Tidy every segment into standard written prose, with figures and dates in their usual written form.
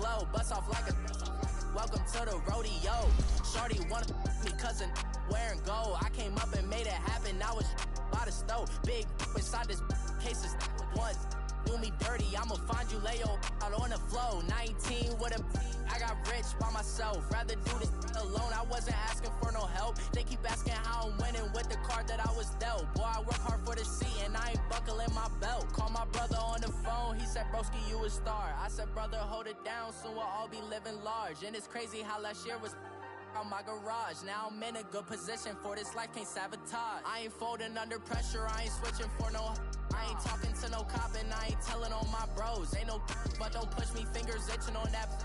glow, bust off like a welcome to the rodeo. Shorty wanna me cousin wearing gold. I came up and made it happen. I was by the stove. Big inside this cases once. Do me dirty, I'ma find you lay your out on the floor. 19 with a I got rich by myself. Rather do this alone. I wasn't asking for no help. They keep asking how I'm winning with the card that I was dealt. Boy, I work hard for the seat and I ain't buckling my belt. Call my brother on the phone. He said, broski, you a star. I said, brother, hold it down. Soon we'll all be living large. And it's crazy how last year was on my garage. Now I'm in a good position for this life, can't sabotage. I ain't folding under pressure, I ain't switching for no. I ain't talking to no cop and I ain't telling on my bros. Ain't no but don't push me, fingers itching on that.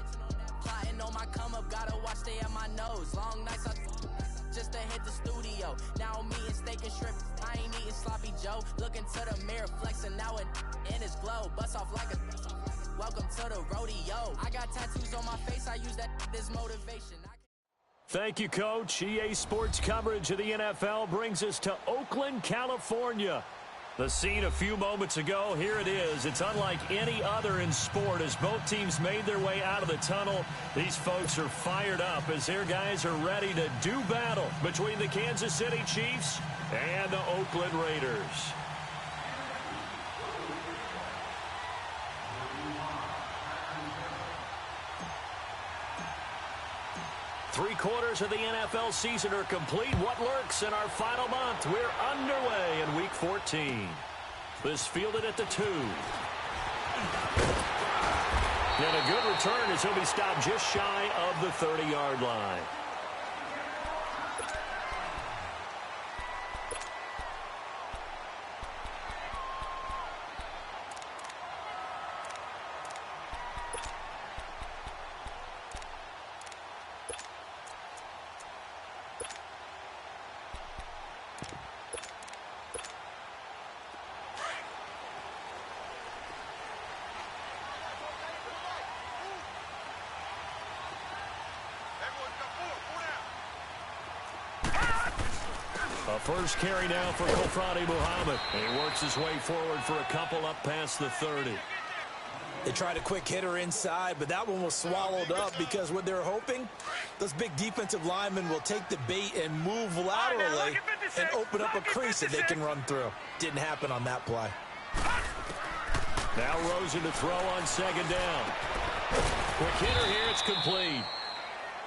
Plotting on my come up, gotta watch stay at my nose. Long nights I just to hit the studio. Now I'm eating steak and shrimp, I ain't eating sloppy Joe. Looking to the mirror, flexing now and in his glow. Bust off like a welcome to the rodeo. I got tattoos on my face, I use that as motivation. Thank you, Coach. EA Sports coverage of the NFL brings us to Oakland, California. The scene a few moments ago, here it is. It's unlike any other in sport as both teams made their way out of the tunnel. These folks are fired up as their guys are ready to do battle between the Kansas City Chiefs and the Oakland Raiders. Three-quarters of the NFL season are complete. What lurks in our final month? We're underway in Week 14. This fielded at the 2. And a good return as he'll be stopped just shy of the 30-yard line. A first carry now for Kofradi Muhammad. And he works his way forward for a couple up past the 30. They tried a quick hitter inside, but that one was swallowed up because what they're hoping, those big defensive linemen will take the bait and move laterally and open up a crease that they can run through. Didn't happen on that play. Now Rosen to throw on second down. Quick hitter here, it's complete.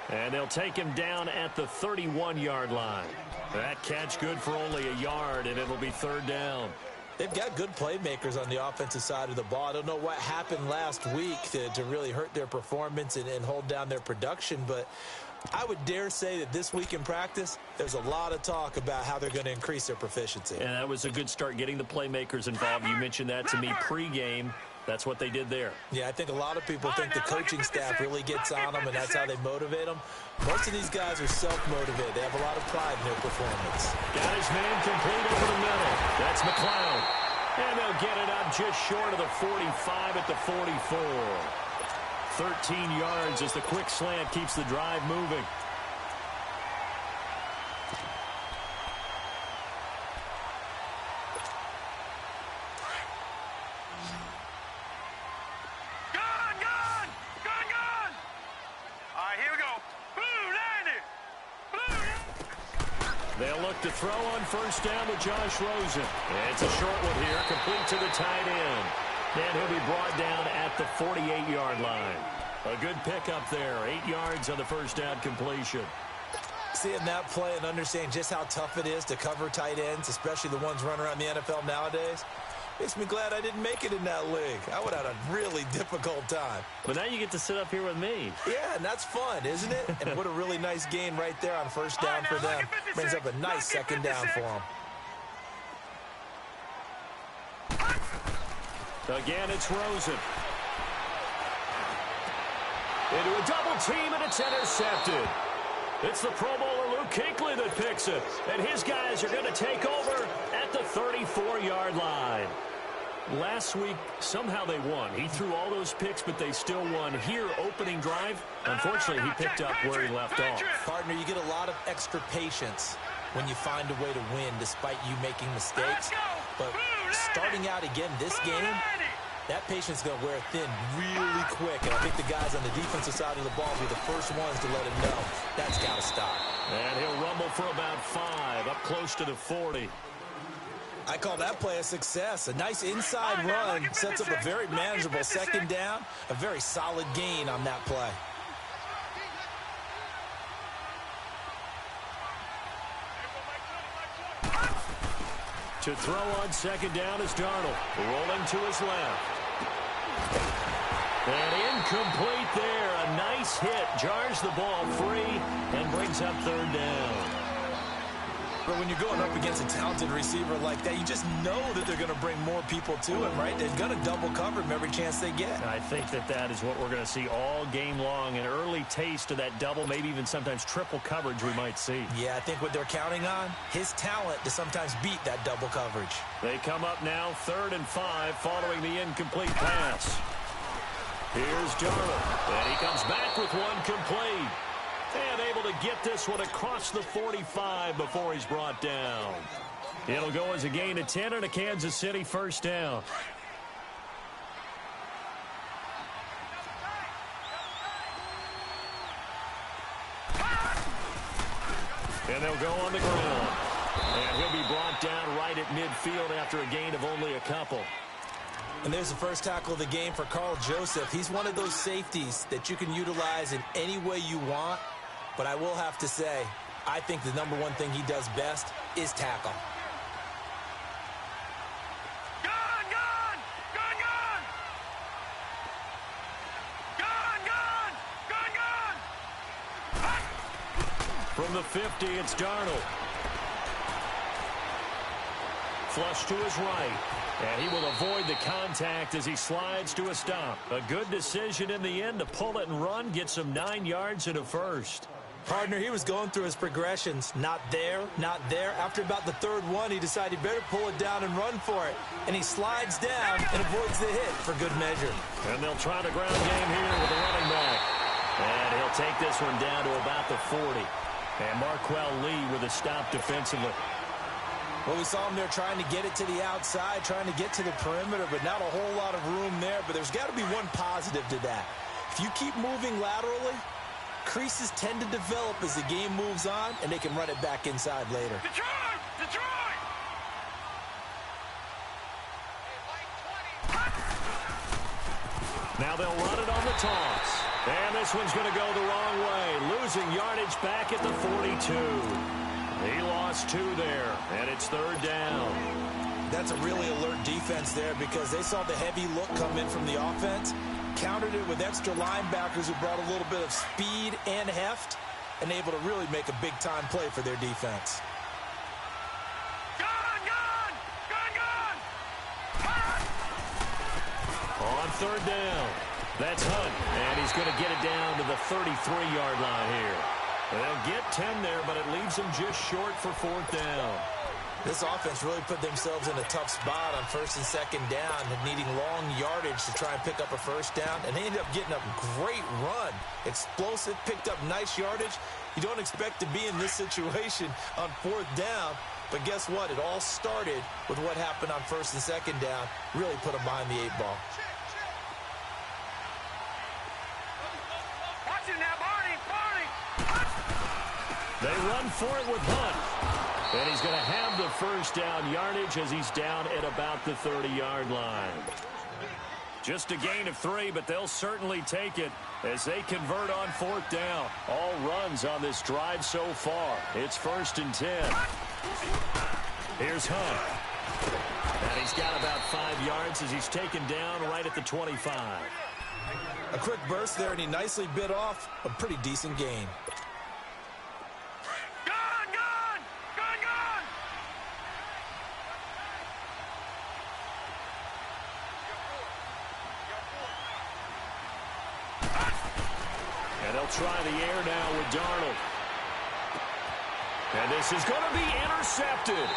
And they'll take him down at the 31-yard line. That catch good for only a yard, and it'll be third down. They've got good playmakers on the offensive side of the ball. I don't know what happened last week to really hurt their performance and hold down their production, but I would dare say that this week in practice, there's a lot of talk about how they're going to increase their proficiency. And that was a good start getting the playmakers involved. You mentioned that to me pregame. That's what they did there. Yeah, I think a lot of people think the coaching staff really gets on them, and that's how they motivate them. Most of these guys are self-motivated. They have a lot of pride in their performance. Got his man complete over the middle. That's McLeod. And they'll get it up just short of the 45 at the 44. 13 yards as the quick slant keeps the drive moving. They'll look to throw on first down with Josh Rosen. And it's a short one here, complete to the tight end. And he'll be brought down at the 48-yard line. A good pickup there, 8 yards on the first down completion. Seeing that play and understanding just how tough it is to cover tight ends, especially the ones running around the NFL nowadays, makes me glad I didn't make it in that league. I would have had a really difficult time. But now you get to sit up here with me. Yeah, and that's fun, isn't it? And what a really nice gain right there on first down for them. Brings up a nice second down for them. Again, it's Rosen. Into a double team, and it's intercepted. It's the Pro Bowler Luke Kuechly that picks it. And his guys are going to take over at the 34-yard line. Last week, somehow they won. He threw all those picks, but they still won. Here, opening drive, unfortunately, he picked up where he left off. Partner, you get a lot of extra patience when you find a way to win despite you making mistakes. But starting out again this game, that patience is going to wear thin really quick, and I think the guys on the defensive side of the ball will be the first ones to let him know that's got to stop. And he'll rumble for about 5, up close to the 40. I call that play a success. A nice inside run sets up a very manageable second down, a very solid gain on that play. To throw on second down is Darnold, rolling to his left. And incomplete there. A nice hit. Jars the ball free and brings up third down. But when you're going up against a talented receiver like that, you just know that they're going to bring more people to him, right? They're going to double cover him every chance they get. I think that is what we're going to see all game long. An early taste of that double, maybe even sometimes triple coverage we might see. Yeah, I think what they're counting on, his talent to sometimes beat that double coverage. They come up now 3rd and 5 following the incomplete pass. Here's Darnold, and he comes back with one complete. And able to get this one across the 45 before he's brought down. It'll go as a gain of 10 and a Kansas City first down. And they'll go on the ground. And he'll be brought down right at midfield after a gain of only a couple. And there's the first tackle of the game for Carl Joseph. He's one of those safeties that you can utilize in any way you want. But I will have to say, I think the number one thing he does best is tackle. Gone! Gone! Gone! Gone! Gone! Gone! Gone! From the 50, it's Darnold. Flush to his right. And he will avoid the contact as he slides to a stop. A good decision in the end to pull it and run. Gets him 9 yards and a first. Partner, he was going through his progressions. Not there, not there. After about the 3rd one, he decided he better pull it down and run for it. And he slides down and avoids the hit for good measure. And they'll try the ground game here with the running back. And he'll take this one down to about the 40. And Marquell Lee with a stop defensively. Well, we saw him there trying to get it to the outside, trying to get to the perimeter, but not a whole lot of room there. But there's got to be one positive to that. If you keep moving laterally, creases tend to develop as the game moves on, and they can run it back inside later. Detroit! Detroit! Now they'll run it on the toss. And this one's going to go the wrong way. Losing yardage back at the 42. He lost 2 there, and it's 3rd down. That's a really alert defense there because they saw the heavy look come in from the offense, countered it with extra linebackers who brought a little bit of speed and heft, and able to really make a big-time play for their defense. Gone! Gone! Gone! Gone! On 3rd down, that's Hunt, and he's going to get it down to the 33-yard line here. They'll get 10 there, but it leaves them just short for 4th down. This offense really put themselves in a tough spot on 1st and 2nd down, needing long yardage to try and pick up a first down, and they ended up getting a great run. Explosive, picked up nice yardage. You don't expect to be in this situation on 4th down, but guess what? It all started with what happened on 1st and 2nd down. Really put them behind the 8 ball. Watch it now, Barney! Barney! They run for it with Hunt. And he's going to have the first down yardage as he's down at about the 30-yard line. Just a gain of 3, but they'll certainly take it as they convert on 4th down. All runs on this drive so far. It's 1st and 10. Here's Hunt. And he's got about 5 yards as he's taken down right at the 25. A quick burst there, and he nicely bit off a pretty decent gain. Gone! Gone! Gone! Gone! And they'll try the air now with Darnold. And this is going to be intercepted.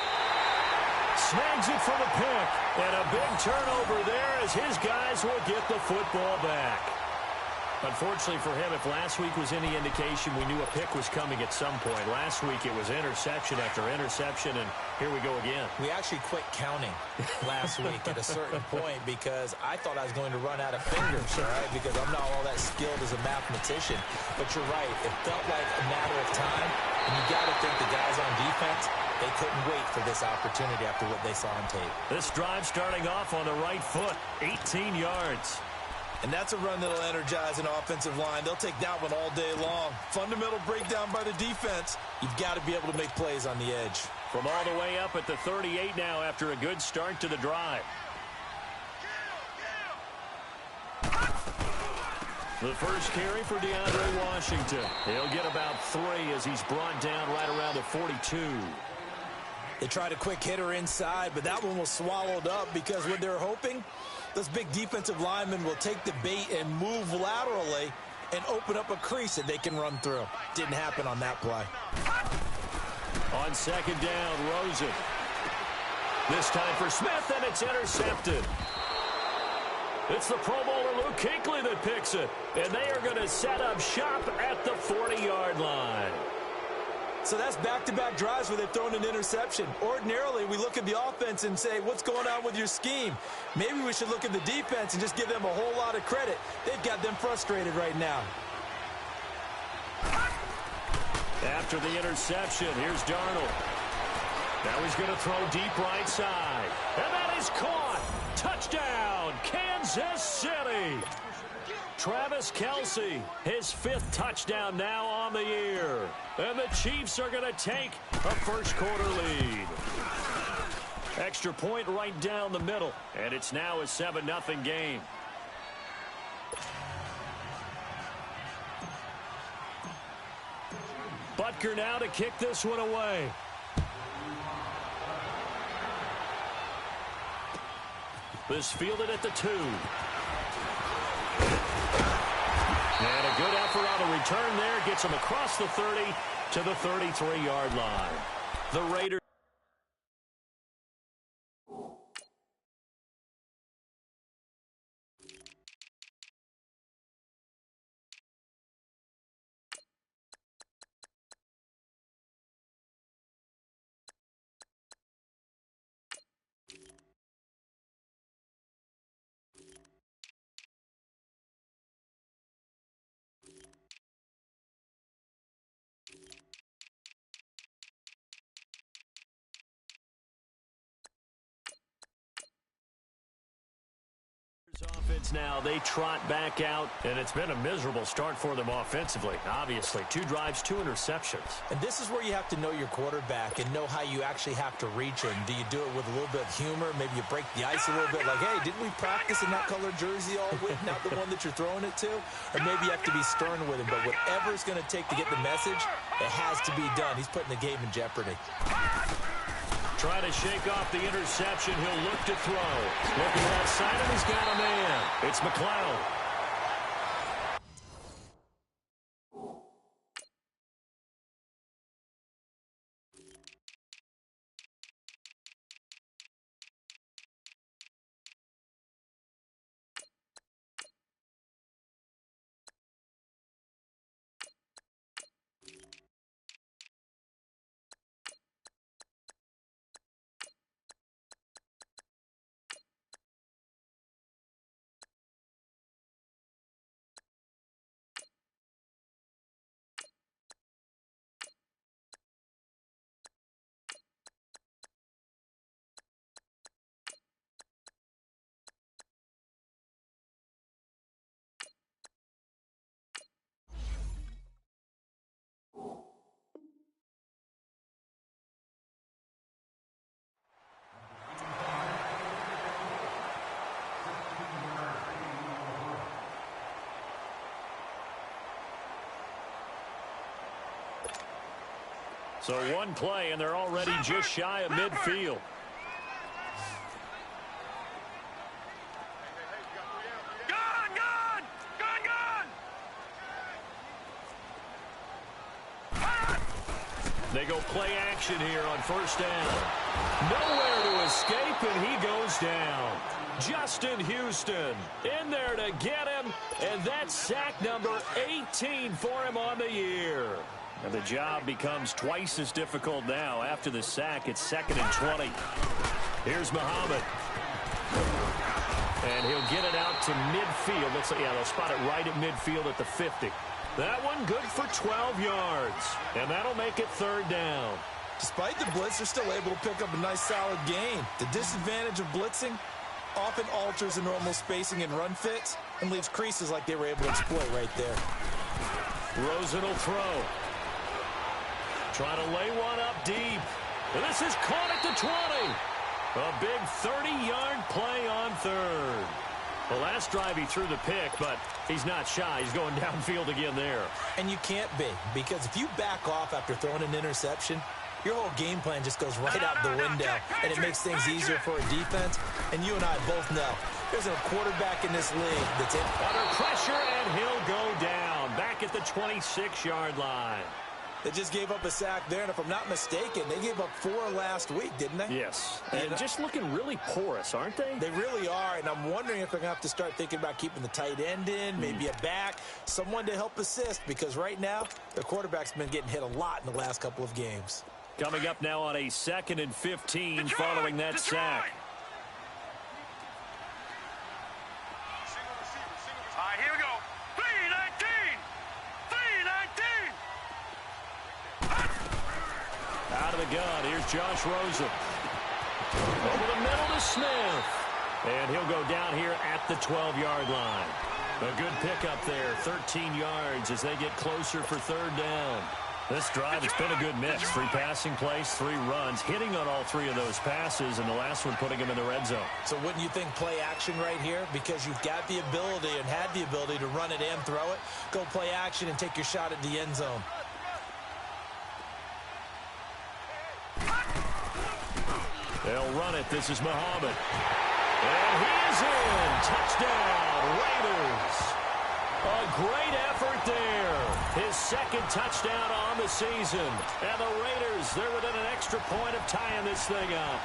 Snags it for the pick. And a big turnover there as his guys will get the football back. Unfortunately for him, if last week was any indication, we knew a pick was coming at some point. Last week it was interception after interception, and here we go again. We actually quit counting last week at a certain point because I thought I was going to run out of fingers, all right, because I'm not all that skilled as a mathematician. But you're right. It felt like a matter of time, and you got to think the guys on defense, they couldn't wait for this opportunity after what they saw on tape. This drive starting off on the right foot, 18 yards. And that's a run that'll energize an offensive line. They'll take that one all day long. Fundamental breakdown by the defense. You've got to be able to make plays on the edge. From all the way up at the 38 now after a good start to the drive. The first carry for DeAndre Washington. He'll get about 3 as he's brought down right around the 42. They tried a quick hitter inside, but that one was swallowed up because what they're hoping, those big defensive linemen will take the bait and move laterally and open up a crease that they can run through. Didn't happen on that play. On second down, Rosen. This time for Smith, and it's intercepted. It's the Pro Bowler Luke Kuechly that picks it, and they are going to set up shop at the 40-yard line. So that's back-to-back drives where they've thrown an interception. Ordinarily, we look at the offense and say, what's going on with your scheme? Maybe we should look at the defense and just give them a whole lot of credit. They've got them frustrated right now. After the interception, here's Darnold. Now he's going to throw deep right side. And that is caught. Touchdown, Kansas City. Travis Kelce, his 5th touchdown now on the year. And the Chiefs are going to take a first-quarter lead. Extra point right down the middle, and it's now a 7-0 game. Butker now to kick this one away. This fielded at the 2. And a good effort on the return there. Gets him across the 30 to the 33-yard line. The Raiders. Offense now, they trot back out, and it's been a miserable start for them offensively. Obviously, 2 drives, 2 interceptions. And this is where you have to know your quarterback and know how you actually have to reach him. Do you do it with a little bit of humor? Maybe you break the ice a little bit, like, hey, didn't we practice in that colored jersey all week, not the one that you're throwing it to? Or maybe you have to be stern with him. But whatever it's going to take to get the message, it has to be done. He's putting the game in jeopardy. Trying to shake off the interception. He'll look to throw. Looking left side, and he's got a man. It's McLeod. So one play, and they're already just shy of midfield. They go play action here on first down. Nowhere to escape, and he goes down. Justin Houston in there to get him, and that's sack number 18 for him on the year. And the job becomes twice as difficult now. After the sack, it's 2nd and 20. Here's Muhammad. And he'll get it out to midfield. They'll spot it right at midfield at the 50. That one good for 12 yards. And that'll make it 3rd down. Despite the blitz, they're still able to pick up a nice solid gain. The disadvantage of blitzing often alters the normal spacing and run fits and leaves creases like they were able to exploit right there. Rosen will throw. Trying to lay one up deep. And this is caught at the 20. A big 30-yard play on 3rd. The last drive he threw the pick, but he's not shy. He's going downfield again there. And you can't be, because if you back off after throwing an interception, your whole game plan just goes right out the window, and it makes things easier for a defense. And you and I both know there's a quarterback in this league that's under pressure, and he'll go down back at the 26-yard line. They just gave up a sack there, and if I'm not mistaken, they gave up 4 last week, didn't they? Yes, and just looking really porous, aren't they? They really are, and I'm wondering if they're going to have to start thinking about keeping the tight end in, maybe a back, someone to help assist, because right now, their quarterback's been getting hit a lot in the last couple of games. Coming up now on a 2nd and 15 following that sack. All right, here we go. 3-19. 3-19. Out of the gun, here's Josh Rosen. Over the middle to Smith. And he'll go down here at the 12-yard line. A good pickup there, 13 yards as they get closer for 3rd down. This drive, it's been a good mix. 3 passing plays, 3 runs, hitting on all 3 of those passes, and the last one putting him in the red zone. So wouldn't you think play action right here? Because you've got the ability and had the ability to run it and throw it. Go play action and take your shot at the end zone. They'll run it. This is Muhammad. And he is in. Touchdown, Raiders. A great effort there. His 2nd touchdown on the season. And the Raiders, they're within an extra point of tying this thing up.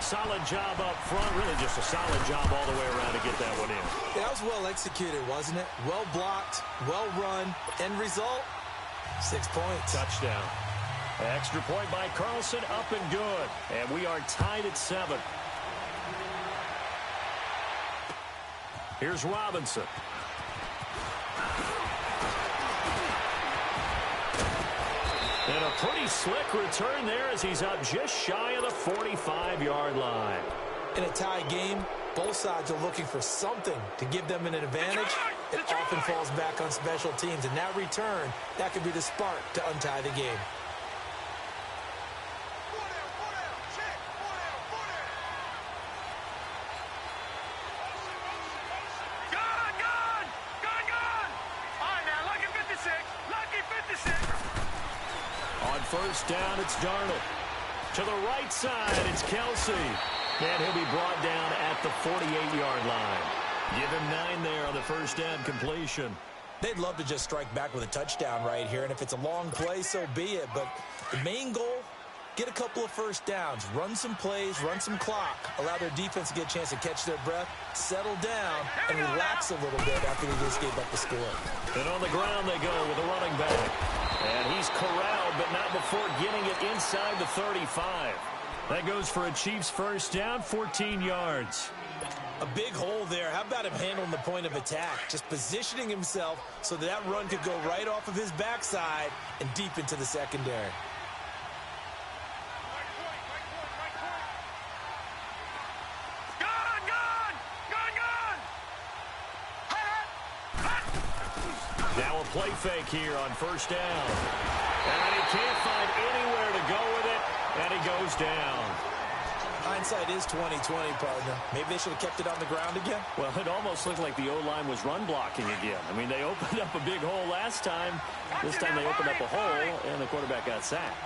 Solid job up front. Really just a solid job all the way around to get that one in. Yeah, that was well executed, wasn't it? Well blocked, well run. End result, 6 points. Touchdown. Extra point by Carlson, up and good. And we are tied at 7. Here's Robinson. And a pretty slick return there as he's up just shy of the 45-yard line. In a tie game, both sides are looking for something to give them an advantage. It often falls back on special teams, and that return, that could be the spark to untie the game. First down, it's Darnold. To the right side, it's Kelsey. And he'll be brought down at the 48-yard line. Give him 9 there on the first down completion. They'd love to just strike back with a touchdown right here, and if it's a long play, so be it. But the main goal, get a couple of first downs, run some plays, run some clock, allow their defense to get a chance to catch their breath, settle down, and relax a little bit after they just gave up the score. And on the ground they go with a running back. And he's corralled, but not before getting it inside the 35. That goes for a Chiefs first down, 14 yards. A big hole there. How about him handling the point of attack? Just positioning himself so that run could go right off of his backside and deep into the secondary. Now a play fake here on first down. And he can't find anywhere to go with it, and he goes down. Hindsight is 20/20, partner. Maybe they should have kept it on the ground again. Well, it almost looked like the O-line was run blocking again. I mean, they opened up a big hole last time. This time they opened up a hole, and the quarterback got sacked.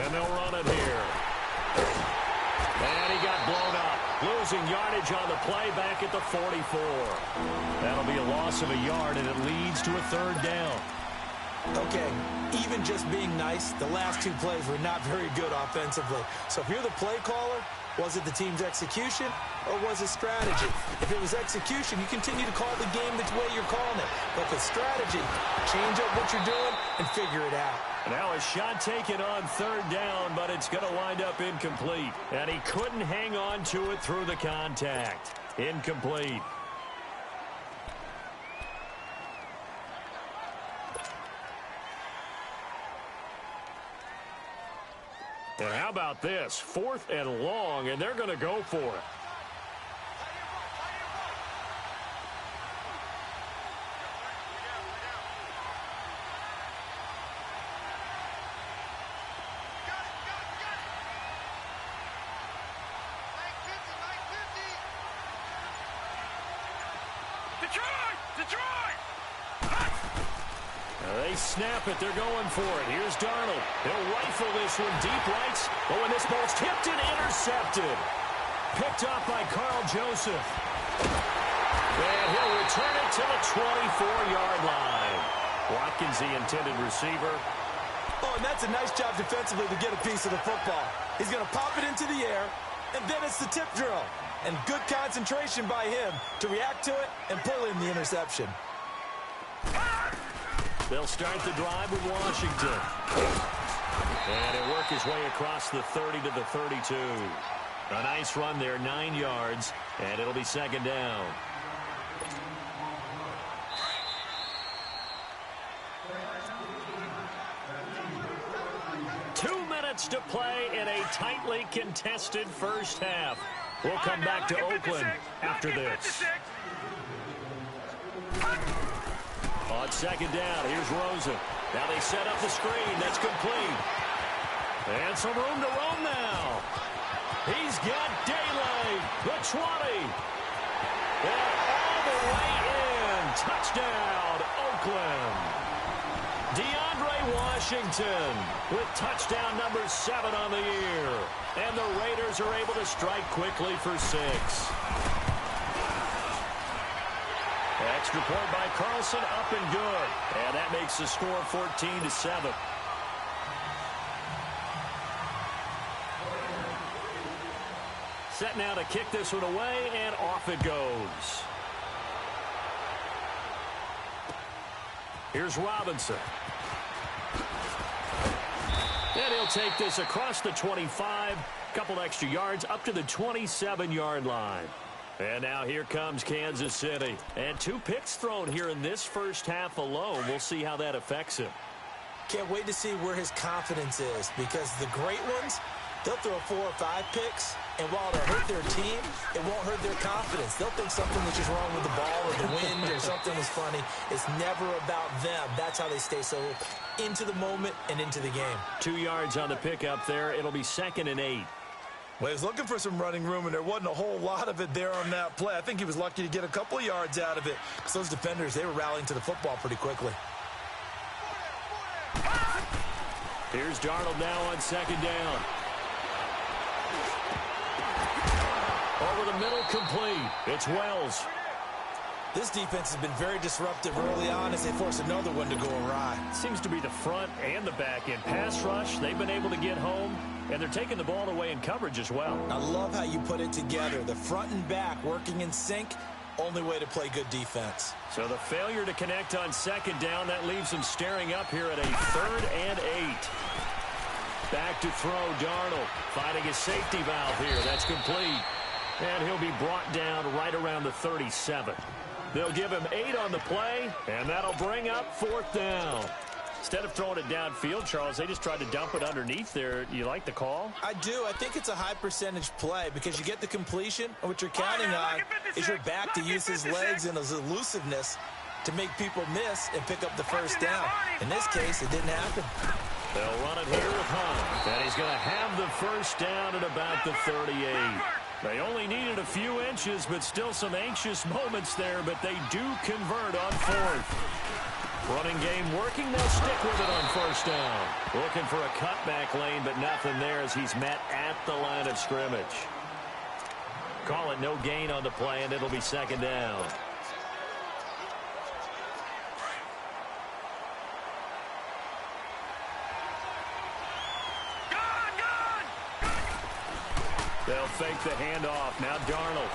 And they'll run it here. And he got blown up. Losing yardage on the play back at the 44. That'll be a loss of a yard, and it leads to a third down. Okay, even just being nice, the last two plays were not very good offensively. So if you're the play caller, was it the team's execution or was it strategy? If it was execution, you continue to call the game the way you're calling it. But if it's strategy, change up what you're doing and figure it out. Now a shot taken on third down, but it's going to wind up incomplete. And he couldn't hang on to it through the contact. Incomplete. And how about this? 4th and long, and they're going to go for it. They snap it. They're going for it. Here's Darnold. He'll rifle this one deep right. Oh, and this ball's tipped and intercepted. Picked off by Carl Joseph. And he'll return it to the 24-yard line. Watkins, the intended receiver. Oh, and that's a nice job defensively to get a piece of the football. He's going to pop it into the air, and then it's the tip drill. And good concentration by him to react to it and pull in the interception. They'll start the drive with Washington. And he'll work his way across the 30 to the 32. A nice run there, 9 yards, and it'll be second down. To play in a tightly contested first half. We'll come back to Oakland after this. On second down, here's Rosen. Now they set up the screen. That's complete. And some room to roam now. He's got daylight. The 20. And all the way in. Touchdown, Oakland. DeAndre Washington with touchdown number 7 on the year. And the Raiders are able to strike quickly for 6. Extra point by Carlson, up and good. And that makes the score 14-7. Set now to kick this one away, and off it goes. Here's Robinson. And he'll take this across the 25. Couple extra yards up to the 27-yard line. And now here comes Kansas City. And 2 picks thrown here in this first half alone. We'll see how that affects him. Can't wait to see where his confidence is, because the great ones, they'll throw 4 or 5 picks, and while it'll hurt their team, it won't hurt their confidence. They'll think something was just wrong with the ball or the wind or something was funny. It's never about them. That's how they stay so into the moment and into the game. 2 yards on the pickup there. It'll be 2nd and 8. Well, he was looking for some running room, and there wasn't a whole lot of it there on that play. I think he was lucky to get a couple of yards out of it, because those defenders, they were rallying to the football pretty quickly. Here's Darnold now on second down. Over the middle, complete. It's Wells. This defense has been very disruptive early on as they force another one to go awry. Seems to be the front and the back end. Pass rush, they've been able to get home, and they're taking the ball away in coverage as well. I love how you put it together. The front and back working in sync, only way to play good defense. So the failure to connect on second down, that leaves them staring up here at a 3rd and 8. Back to throw, Darnold finding his safety valve here. That's complete. And he'll be brought down right around the 37. They'll give him 8 on the play, and that'll bring up 4th down. Instead of throwing it downfield, Charles, they just tried to dump it underneath there. You like the call? I do. I think it's a high percentage play because you get the completion, and what you're counting on is your back to use his legs and his elusiveness to make people miss and pick up the first down. In this case, it didn't happen. They'll run it here with Hunt, and he's going to have the first down at about the 38. They only needed a few inches, but still some anxious moments there, but they do convert on 4th. Running game working, they'll stick with it on first down. Looking for a cutback lane, but nothing there as he's met at the line of scrimmage. Call it no gain on the play, and it'll be second down. They'll fake the handoff. Now Darnold.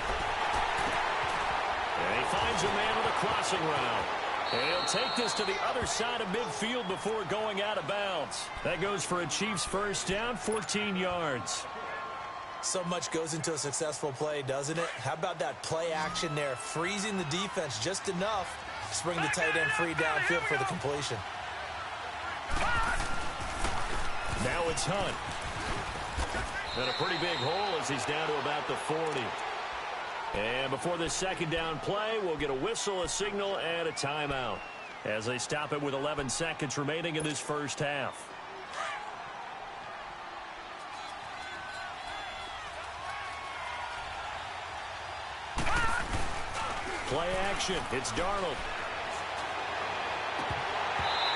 And he finds a man on the crossing route. And he'll take this to the other side of midfield before going out of bounds. That goes for a Chiefs first down, 14 yards. So much goes into a successful play, doesn't it? How about that play action there? Freezing the defense just enough to bring the tight end free downfield for the completion. Now it's Hunt. And a pretty big hole as he's down to about the 40. And before this second down play, we'll get a whistle, a signal, and a timeout as they stop it with 11 seconds remaining in this first half. Play action. It's Darnold.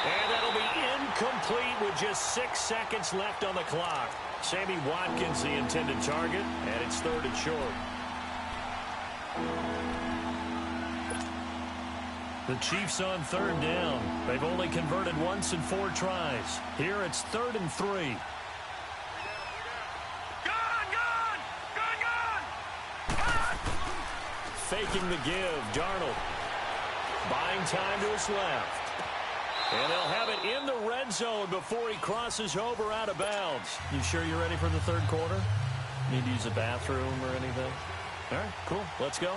And that'll be incomplete with just 6 seconds left on the clock. Sammy Watkins, the intended target, and it's 3rd and short. The Chiefs on 3rd down. They've only converted once in 4 tries. Here it's 3rd and 3. Faking the give, Darnold. Buying time to his left. And they'll have it in the red zone before he crosses over out of bounds. You sure you're ready for the 3rd quarter? Need to use a bathroom or anything? All right, cool. Let's go.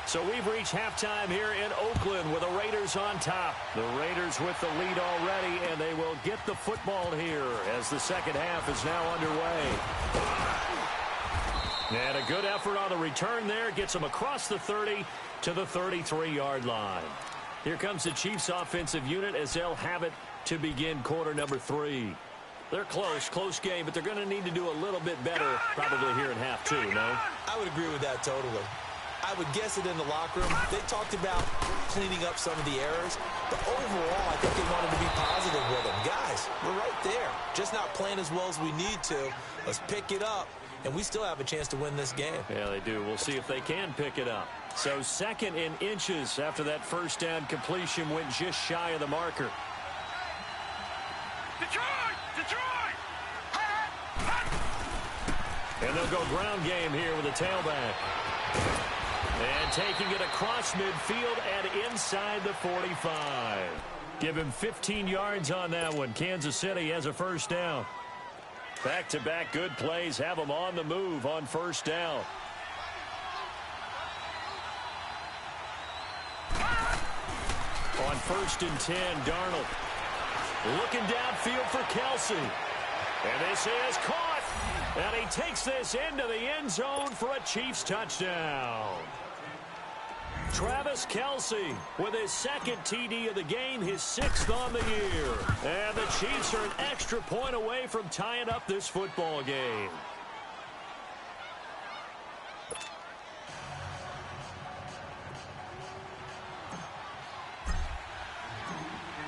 So we've reached halftime here in Oakland with the Raiders on top. The Raiders with the lead already, and they will get the football here as the second half is now underway. And a good effort on the return there. Gets them across the 30 to the 33-yard line. Here comes the Chiefs offensive unit as they'll have it to begin quarter number 3. They're close game, but they're going to need to do a little bit better probably here in half 2, no? I would agree with that totally. I would guess it in the locker room. They talked about cleaning up some of the errors, but overall, I think they wanted to be positive with them. Guys, we're right there. Just not playing as well as we need to. Let's pick it up, and we still have a chance to win this game. Yeah, they do. We'll see if they can pick it up. So 2nd in inches after that first down completion went just shy of the marker. Detroit! And they'll go ground game here with a tailback. And taking it across midfield and inside the 45. Give him 15 yards on that one. Kansas City has a first down. Back-to-back good plays have them on the move on first down. On 1st and 10, Darnold looking downfield for Kelsey. And this is caught. And he takes this into the end zone for a Chiefs touchdown. Travis Kelsey with his 2nd TD of the game, his 6th on the year. And the Chiefs are an extra point away from tying up this football game.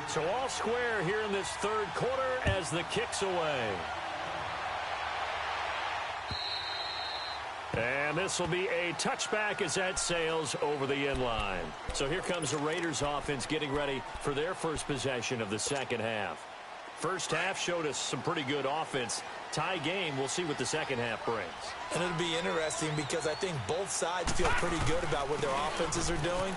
So all square here in this 3rd quarter as the kick's away. And this will be a touchback as that sails over the end line. So here comes the Raiders offense getting ready for their first possession of the second half. First half showed us some pretty good offense. Tie game, we'll see what the second half brings. And it'll be interesting because I think both sides feel pretty good about what their offenses are doing.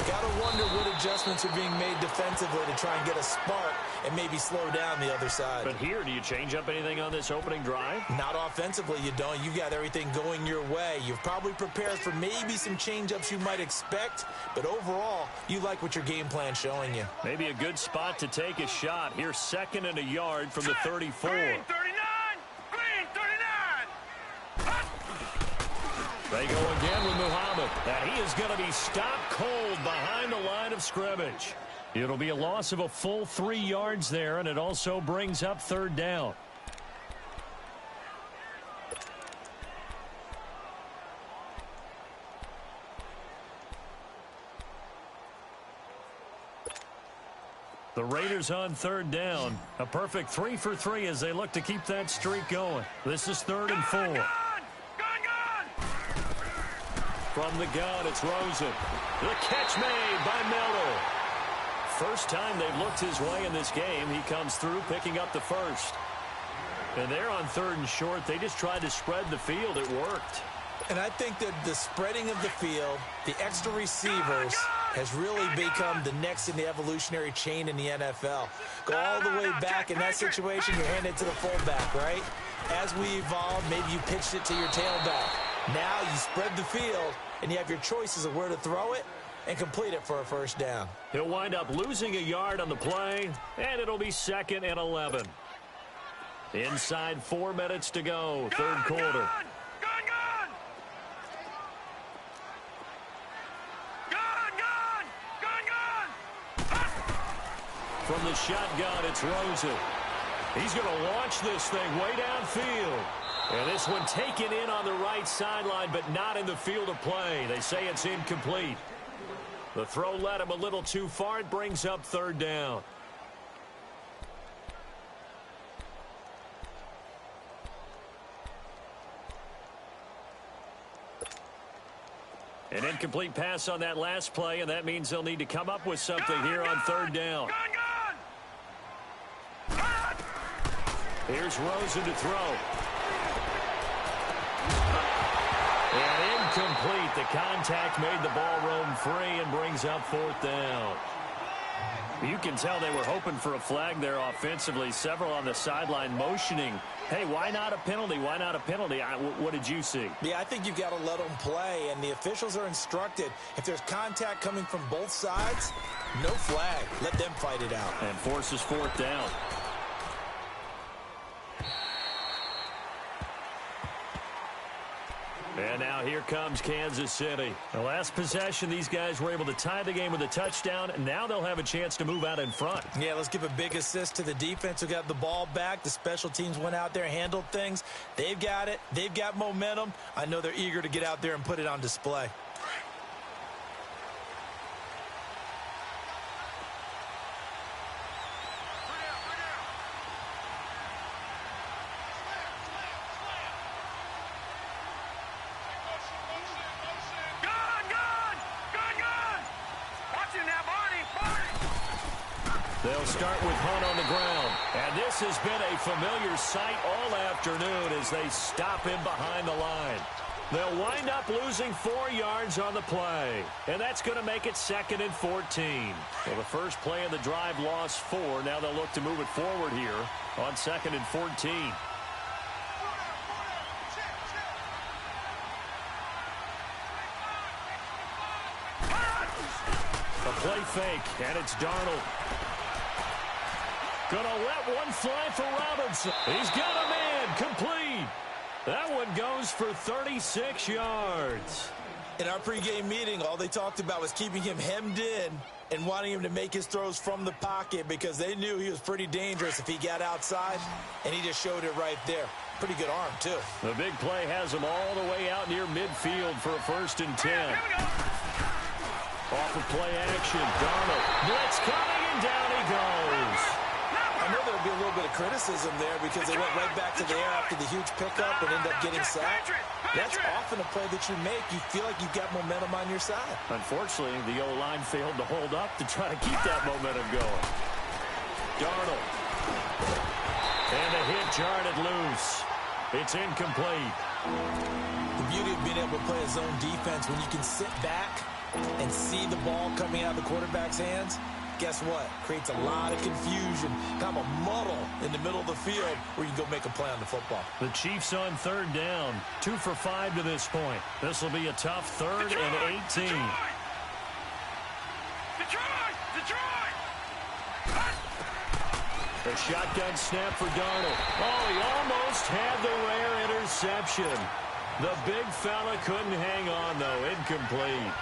Got to wonder what adjustments are being made defensively to try and get a spark and maybe slow down the other side. But here, do you change up anything on this opening drive? Not offensively, you don't. You got everything going your way. You've probably prepared for maybe some change-ups you might expect, but overall, you like what your game plan's showing you. Maybe a good spot to take a shot. Here's 2nd and a yard from the 34. Green 39! They go again with Muhammad. And he is going to be stopped cold behind the line of scrimmage. It'll be a loss of a full 3 yards there, and it also brings up 3rd down. The Raiders on 3rd down. A perfect 3 for 3 as they look to keep that streak going. This is 3rd and 4. Gun! From the gun, it's Rosen. The catch made by Mello. First time they've looked his way in this game. He comes through picking up the first. And they're on 3rd and short. They just tried to spread the field. It worked. And I think that the spreading of the field, the extra receivers, has really become the next in the evolutionary chain in the NFL. Go all the way back in that situation, you hand it to the fullback, right? As we evolved, maybe you pitched it to your tailback. Now you spread the field, and you have your choices of where to throw it and complete it for a first down. He'll wind up losing a yard on the play, and it'll be 2nd and 11. Inside 4 minutes to go, 3rd quarter. From the shotgun, it's Rosen. He's going to launch this thing way downfield. And this one taken in on the right sideline, but not in the field of play. They say it's incomplete. The throw led him a little too far. It brings up 3rd down. An incomplete pass on that last play, and that means they'll need to come up with something here on 3rd down. Here's Rosen to throw. And incomplete. The contact made the ball roam free and brings up 4th down. You can tell they were hoping for a flag there offensively. Several on the sideline motioning, hey, why not a penalty? Why not a penalty? What did you see? Yeah, I think you've got to let them play, and the officials are instructed. If there's contact coming from both sides, no flag. Let them fight it out. And forces 4th down. And now here comes Kansas City. The last possession, these guys were able to tie the game with a touchdown, and now they'll have a chance to move out in front. Yeah, let's give a big assist to the defense who got the ball back. The special teams went out there, handled things. They've got it. They've got momentum. I know they're eager to get out there and put it on display. They'll start with Hunt on the ground. And this has been a familiar sight all afternoon as they stop him behind the line. They'll wind up losing 4 yards on the play. And that's going to make it 2nd and 14. Well, the first play of the drive lost 4. Now they'll look to move it forward here on 2nd and 14. A play fake, and it's Darnold. Gonna let one fly for Robinson. He's got a man, complete. That one goes for 36 yards. In our pregame meeting, all they talked about was keeping him hemmed in and wanting him to make his throws from the pocket because they knew he was pretty dangerous if he got outside, and he just showed it right there. Pretty good arm, too. The big play has him all the way out near midfield for a 1st and 10. Off of play action, Darnold. Blitz coming, and down he goes. I know there'll be a little bit of criticism there because they went right back to the air after the huge pickup and ended up getting sacked. That's often a play that you make. You feel like you've got momentum on your side. Unfortunately, the O-line failed to hold up to try to keep that momentum going. Darnold. And a hit jarred it loose. It's incomplete. The beauty of being able to play a zone defense when you can sit back and see the ball coming out of the quarterback's hands, guess what? Creates a lot of confusion, kind of a muddle in the middle of the field where you can go make a play on the football. The Chiefs on 3rd down, 2 for 5 to this point. This will be a tough 3rd and 18. Detroit! The shotgun snap for Darnold. Oh, he almost had the rare interception. The big fella couldn't hang on, though. Incomplete.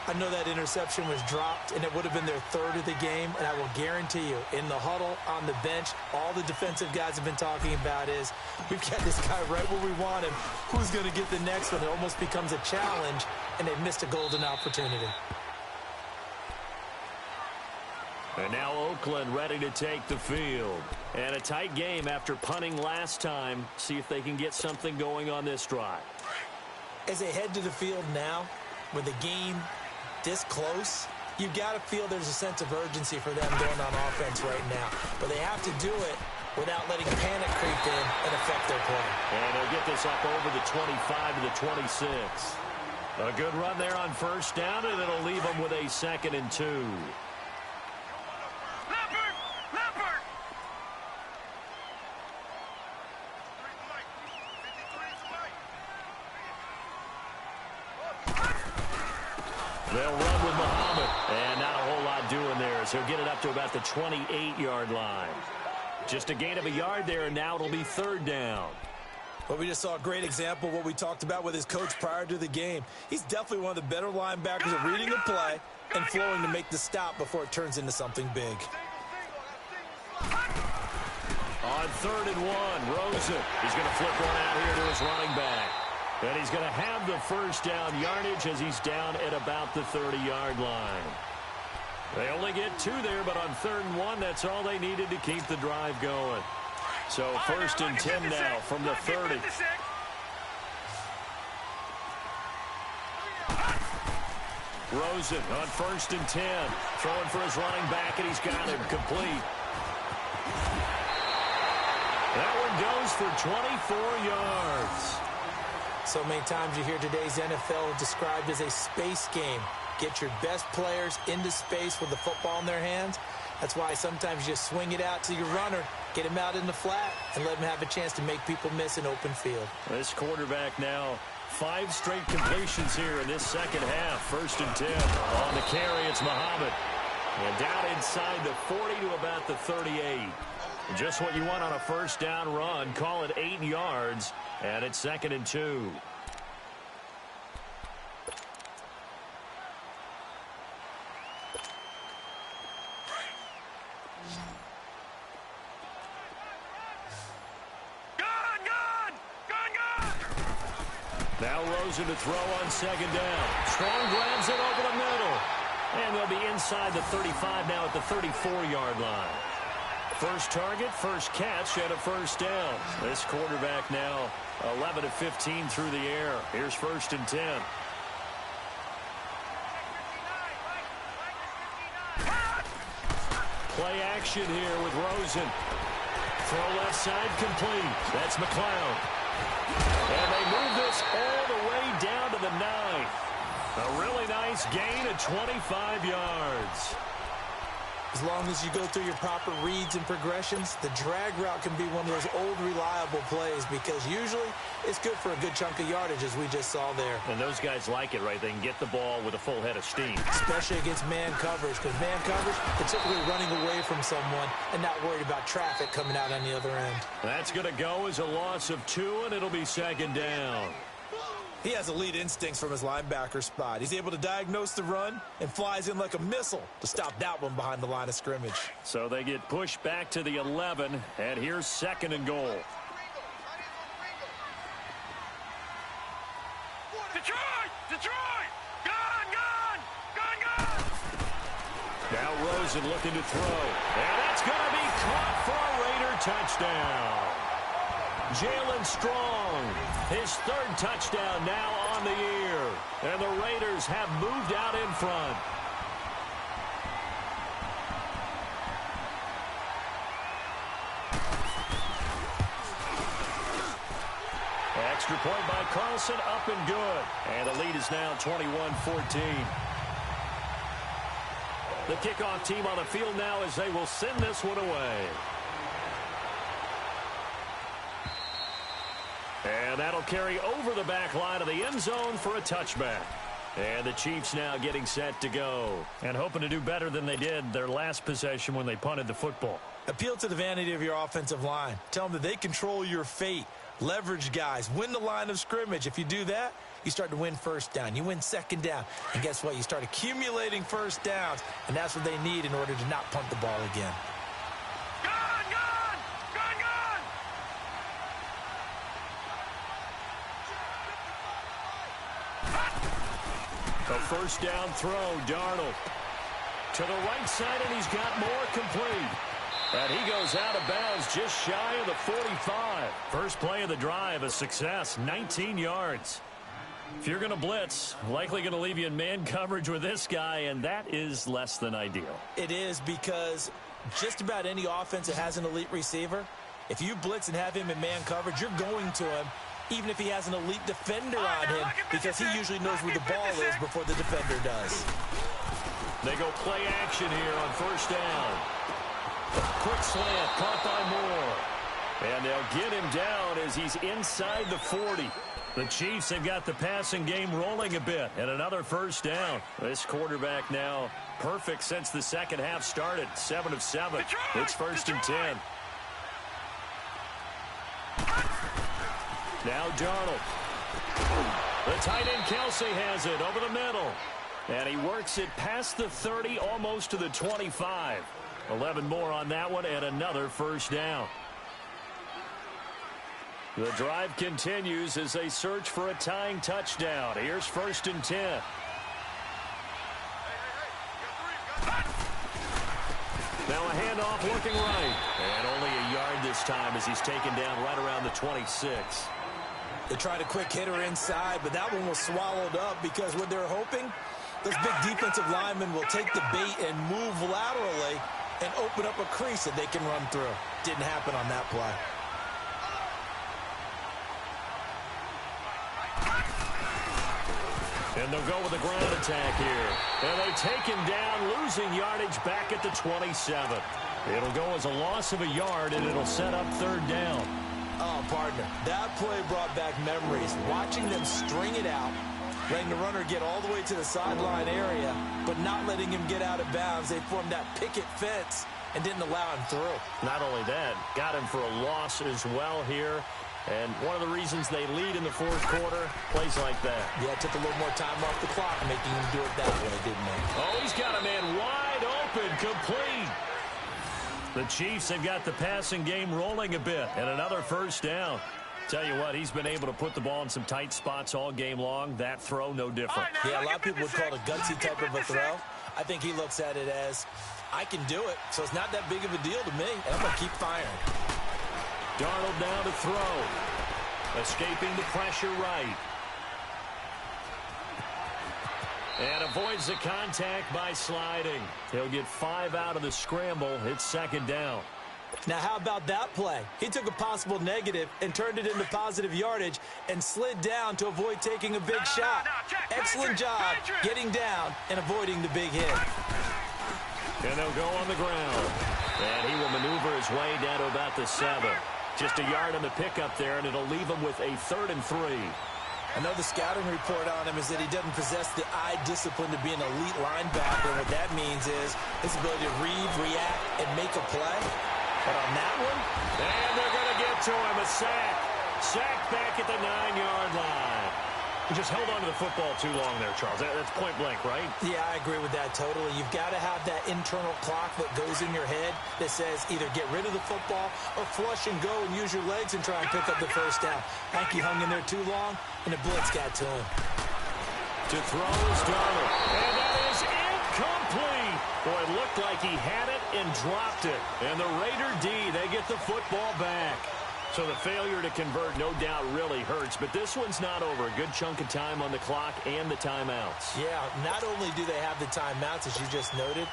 I know that interception was dropped, and it would have been their 3rd of the game, and I will guarantee you, in the huddle, on the bench, all the defensive guys have been talking about is, we've got this guy right where we want him. Who's going to get the next one? It almost becomes a challenge, and they've missed a golden opportunity. And now Oakland ready to take the field. And a tight game after punting last time. See if they can get something going on this drive. As they head to the field now, with the game this close, you've got to feel there's a sense of urgency for them going on offense right now. But they have to do it without letting panic creep in and affect their play. And he'll get this up over the 25 to the 26. A good run there on first down, and it'll leave them with a 2nd and 2. They'll run with Muhammad, and not a whole lot doing there, so he'll get it up to about the 28-yard line. Just a gain of a yard there, and now it'll be 3rd down. Well, we just saw a great example of what we talked about with his coach prior to the game. He's definitely one of the better linebackers at reading the play and flowing to make the stop before it turns into something big. On 3rd and 1, Rosen. He's going to flip one out here to his running back. And he's going to have the first down yardage as he's down at about the 30-yard line. They only get 2 there, but on 3rd and 1, that's all they needed to keep the drive going. So 1st and 10 now from the 30. Rosen on 1st and 10. Throwing for his running back, and he's got him complete. That one goes for 24 yards. So many times you hear today's NFL described as a space game. Get your best players into space with the football in their hands. That's why sometimes you swing it out to your runner, get him out in the flat, and let him have a chance to make people miss an open field. This quarterback now, 5 straight completions here in this second half. 1st and 10. On the carry, it's Muhammad. And down inside the 40 to about the 38. Just what you want on a first down run. Call it 8 yards, and it's 2nd and 2. Now Rosen to throw on 2nd down. Strong grabs it over the middle. And they'll be inside the 35 now at the 34-yard line. First target, first catch, and a first down. This quarterback now 11 of 15 through the air. Here's 1st and 10. Play action here with Rosen. Throw left side complete. That's McLeod. And they move this all the way down to the 9. A really nice gain of 25 yards. As long as you go through your proper reads and progressions, the drag route can be one of those old reliable plays because usually it's good for a good chunk of yardage, as we just saw there. And those guys like it, right? They can get the ball with a full head of steam. Especially against man coverage, because man coverage, they're typically running away from someone and not worried about traffic coming out on the other end. That's going to go as a loss of 2, and it'll be 2nd down. He has elite instincts from his linebacker spot. He's able to diagnose the run and flies in like a missile to stop that one behind the line of scrimmage. So they get pushed back to the 11, and here's 2nd and goal. Detroit! Detroit! Gone! Now Rosen looking to throw. And that's going to be caught for a Raider touchdown. Jalen Strong, his 3rd touchdown now on the year. And the Raiders have moved out in front. Extra point by Carlson, up and good. And the lead is now 21-14. The kickoff team on the field now as they will send this one away. And that'll carry over the back line of the end zone for a touchback. And the Chiefs now getting set to go. And hoping to do better than they did their last possession when they punted the football. Appeal to the vanity of your offensive line. Tell them that they control your fate. Leverage guys. Win the line of scrimmage. If you do that, you start to win first down. You win 2nd down. And guess what? You start accumulating first downs. And that's what they need in order to not punt the ball again. A first down throw, Darnold. To the right side, and he's got more complete. And he goes out of bounds just shy of the 45. First play of the drive, a success, 19 yards. If you're going to blitz, likely going to leave you in man coverage with this guy, and that is less than ideal. It is, because just about any offense that has an elite receiver If you blitz and have him in man coverage, you're going to him, even if he has an elite defender on him, because he usually knows where the ball is before the defender does. They go play action here on first down. Quick slant, caught by Moore. And they'll get him down as he's inside the 40. The Chiefs have got the passing game rolling a bit, and another first down. This quarterback now perfect since the second half started. 7 of 7. It's first and 10. Now Darnold. The tight end Kelsey has it over the middle. And he works it past the 30, almost to the 25. 11 more on that one, and another first down. The drive continues as they search for a tying touchdown. Here's first and 10. Now a handoff looking right. And only a yard this time as he's taken down right around the 26. They tried a quick hitter inside, but that one was swallowed up because what they're hoping, those big defensive linemen will take the bait and move laterally and open up a crease that they can run through. Didn't happen on that play. And they'll go with a ground attack here. And they take him down, losing yardage back at the 27. It'll go as a loss of a yard, and it'll set up third down. Oh, partner, that play brought back memories. Watching them string it out, letting the runner get all the way to the sideline area, but not letting him get out of bounds. They formed that picket fence and didn't allow him through. Not only that, got him for a loss as well here. And one of the reasons they lead in the fourth quarter, plays like that. Yeah, it took a little more time off the clock, making him do it that way, didn't they? Oh, he's got a man wide open, complete. The Chiefs have got the passing game rolling a bit, and another first down. Tell you what, he's been able to put the ball in some tight spots all game long. That throw, no different. Yeah, a lot of people would call it a gutsy type of a throw. I think he looks at it as, I can do it, so it's not that big of a deal to me, and I'm going to keep firing. Darnold down to throw. Escaping the pressure right. And avoids the contact by sliding. He'll get 5 out of the scramble. It's second down. Now, how about that play? He took a possible negative and turned it into positive yardage and slid down to avoid taking a big shot. Excellent job getting down and avoiding the big hit. And they'll go on the ground. And he will maneuver his way down to about the 7. Just a yard on the pickup there, and it'll leave him with a 3rd and 3. I know the scouting report on him is that he doesn't possess the eye discipline to be an elite linebacker. And what that means is his ability to read, react, and make a play. But on that one, and they're going to get to him. A sack. Sack back at the 9-yard line. He just held on to the football too long there, Charles. That's point blank, right? Yeah, I agree with that totally. You've got to have that internal clock that goes in your head that says either get rid of the football or flush and go and use your legs and try and pick up the first down. I think he hung in there too long, and the blitz got to him. To throw is Darnold. And that is incomplete. Boy, it looked like he had it and dropped it. And the Raider D, they get the football back. So the failure to convert, no doubt, really hurts. But this one's not over. A good chunk of time on the clock and the timeouts. Yeah, not only do they have the timeouts, as you just noted,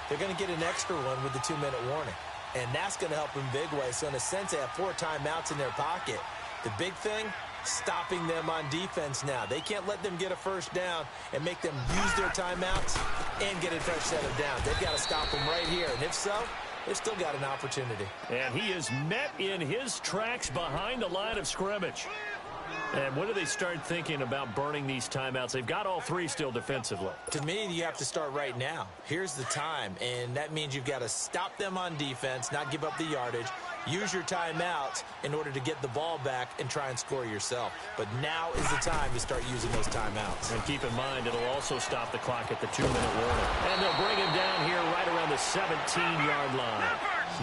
they're going to get an extra one with the 2-minute warning. And that's going to help in big way. So in a sense, they have 4 timeouts in their pocket. The big thing, stopping them on defense now. They can't let them get a first down and make them use their timeouts and get a fresh set of downs. They've got to stop them right here. And if so, they've still got an opportunity. And he is met in his tracks behind the line of scrimmage. And when do they start thinking about burning these timeouts? They've got all 3 still defensively. To me, you have to start right now. Here's the time, and that means you've got to stop them on defense, not give up the yardage, use your timeouts in order to get the ball back and try and score yourself. But now is the time to start using those timeouts. And keep in mind, it'll also stop the clock at the 2-minute warning. And they'll bring him down here right around the 17-yard line.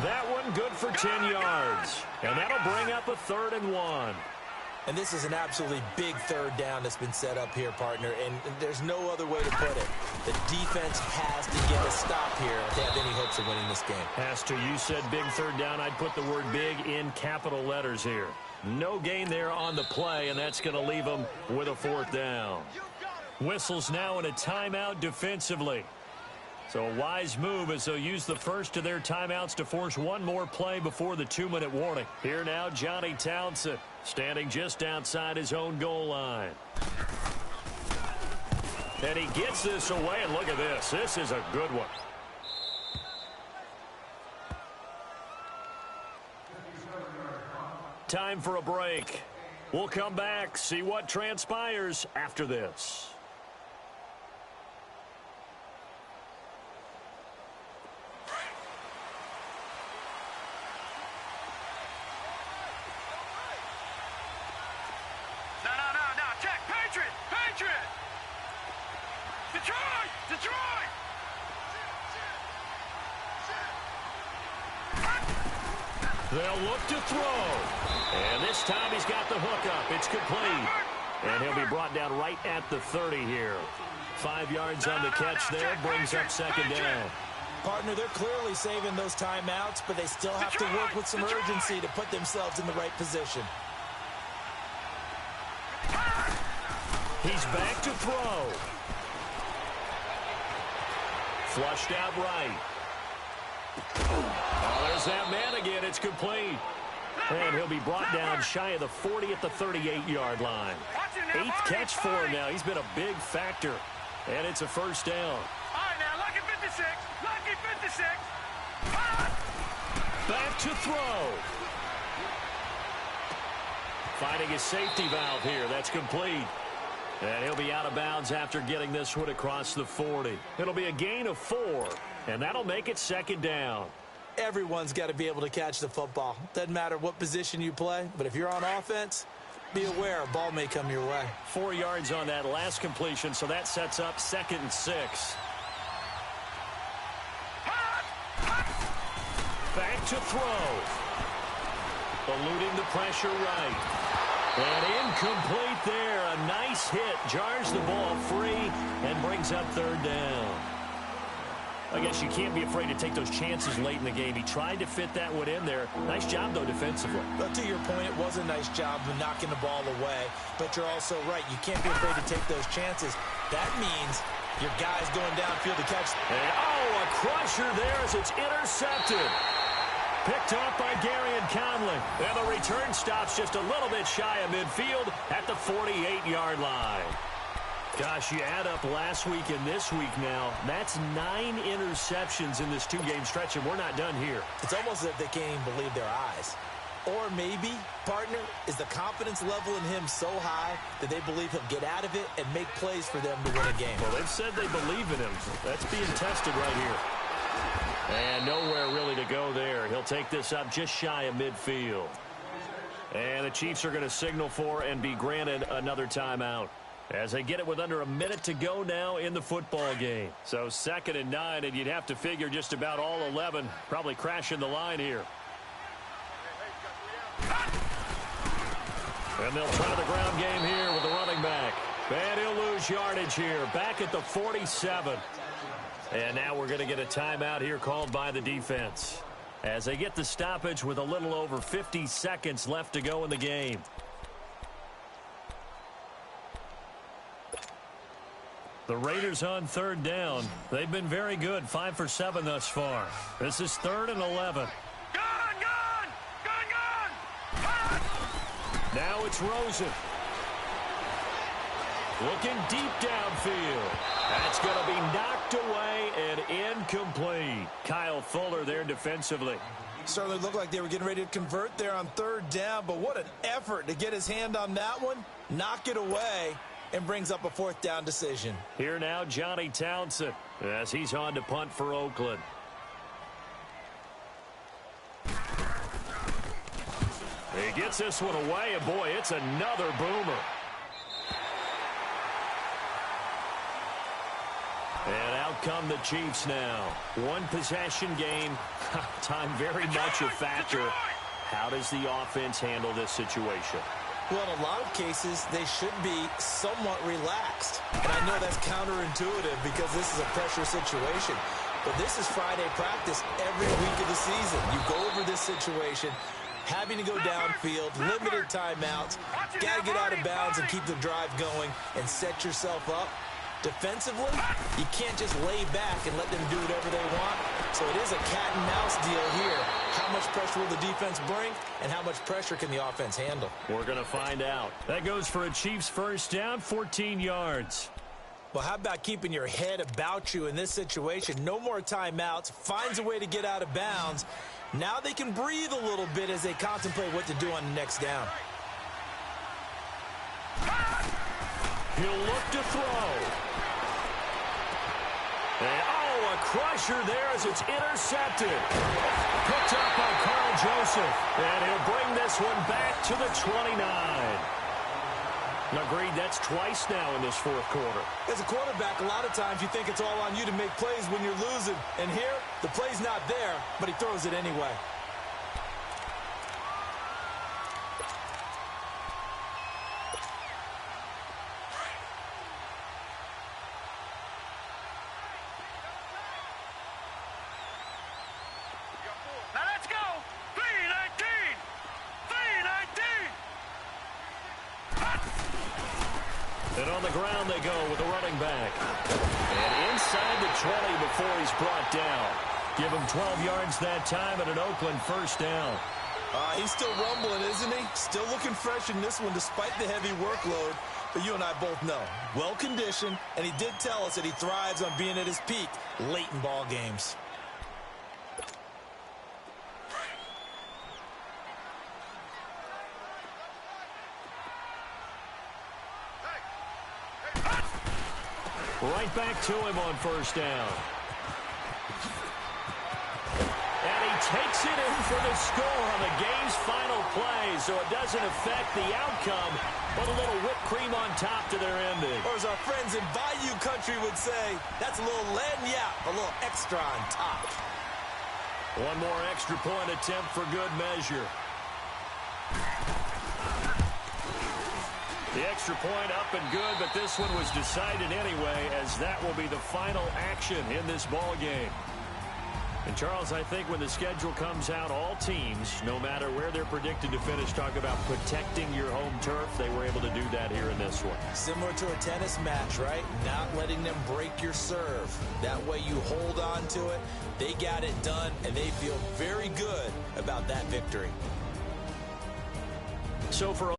That one good for 10 yards. And that'll bring up a 3rd and 1. And this is an absolutely big 3rd down that's been set up here, partner, and there's no other way to put it. The defense has to get a stop here if they have any hopes of winning this game. Has to. You said big 3rd down. I'd put the word big in capital letters here. No gain there on the play, and that's going to leave them with a 4th down. Whistles now in a timeout defensively. So a wise move as they'll use the first of their timeouts to force one more play before the 2-minute warning. Here now, Johnny Townsend standing just outside his own goal line. And he gets this away, and look at this. This is a good one. Time for a break. We'll come back, see what transpires after this. No. Check. Patriot. Detroit. They'll look to throw. And this time he's got the hook up. It's complete. And he'll be brought down right at the 30 here. 5 yards on the catch there. Brings up second down. Partner, they're clearly saving those timeouts, but they still have to work with some urgency to put themselves in the right position. He's back to throw. Flushed out right. Oh, there's that man again. It's complete. And he'll be brought down shy of the 40 at the 38-yard line. 8th catch for him now. He's been a big factor. And it's a first down. All right, now, lucky 56. Back to throw. Finding his safety valve here. That's complete. And he'll be out of bounds after getting this one across the 40. It'll be a gain of 4. And that'll make it second down. Everyone's got to be able to catch the football. Doesn't matter what position you play, but if you're on offense, be aware a ball may come your way. 4 yards on that last completion, so that sets up 2nd and 6. Back to throw. Eluding the pressure right. And incomplete there. A nice hit. Jars the ball free and brings up 3rd down. I guess you can't be afraid to take those chances late in the game. He tried to fit that one in there. Nice job, though, defensively. But to your point, it was a nice job of knocking the ball away. But you're also right. You can't be afraid to take those chances. That means your guy's going downfield to catch. And, a crusher there as it's intercepted. Picked off by Garyon Conley. And the return stops just a little bit shy of midfield at the 48-yard line. Gosh, you add up last week and this week now, that's 9 interceptions in this 2-game stretch, and we're not done here. It's almost as if they can't even believe their eyes. Or maybe, partner, is the confidence level in him so high that they believe he'll get out of it and make plays for them to win a game. Well, they've said they believe in him. That's being tested right here. And nowhere really to go there. He'll take this up just shy of midfield. And the Chiefs are going to signal for and be granted another timeout, as they get it with under a minute to go now in the football game. So 2nd and 9, and you'd have to figure just about all 11 probably crashing the line here. And they'll try the ground game here with the running back. And he'll lose yardage here, back at the 47. And now we're going to get a timeout here called by the defense, as they get the stoppage with a little over 50 seconds left to go in the game. The Raiders on 3rd down. They've been very good, 5 for 7 thus far. This is 3rd and 11. Gun! Now it's Rosen. Looking deep downfield. That's going to be knocked away and incomplete. Kyle Fuller there defensively. Certainly looked like they were getting ready to convert there on 3rd down, but what an effort to get his hand on that one, knock it away, and brings up a 4th down decision. Here now, Johnny Townsend, as he's on to punt for Oakland. He gets this one away, and boy, it's another boomer. And out come the Chiefs now. 1 possession game. Time very much a factor. How does the offense handle this situation? Well, in a lot of cases, they should be somewhat relaxed. And I know that's counterintuitive because this is a pressure situation. But this is Friday practice every week of the season. You go over this situation, having to go downfield, limited timeouts, got to get out of bounds and keep the drive going and set yourself up Defensively, you can't just lay back and let them do whatever they want. So it is a cat and mouse deal here. How much pressure will the defense bring, and how much pressure can the offense handle? We're going to find out. That goes for a Chiefs first down, 14 yards. Well, how about keeping your head about you in this situation? No more timeouts. Finds a way to get out of bounds. Now they can breathe a little bit as they contemplate what to do on the next down. He'll look to throw. And, a crusher there as it's intercepted. Picked up by Carl Joseph. And he'll bring this one back to the 29. Agreed, that's twice now in this fourth quarter. As a quarterback, a lot of times you think it's all on you to make plays when you're losing. And here, the play's not there, but he throws it anyway. Now let's go. 319. 319. And on the ground they go with the running back. And inside the 20 before he's brought down. Give him 12 yards that time and an Oakland first down. He's still rumbling, isn't he? Still looking fresh in this one despite the heavy workload. But you and I both know, well-conditioned, and he did tell us that he thrives on being at his peak late in ball games. Right back to him on first down. And he takes it in for the score on the game's final play, so it doesn't affect the outcome, but a little whipped cream on top to their ending. Or as our friends in Bayou Country would say, that's a little lagniappe, a little extra on top. One more extra point attempt for good measure. The extra point up and good, but this one was decided anyway, as that will be the final action in this ball game. And, Charles, I think when the schedule comes out, all teams, no matter where they're predicted to finish, talk about protecting your home turf. They were able to do that here in this one. Similar to a tennis match, right? Not letting them break your serve. That way you hold on to it. They got it done, and they feel very good about that victory. So for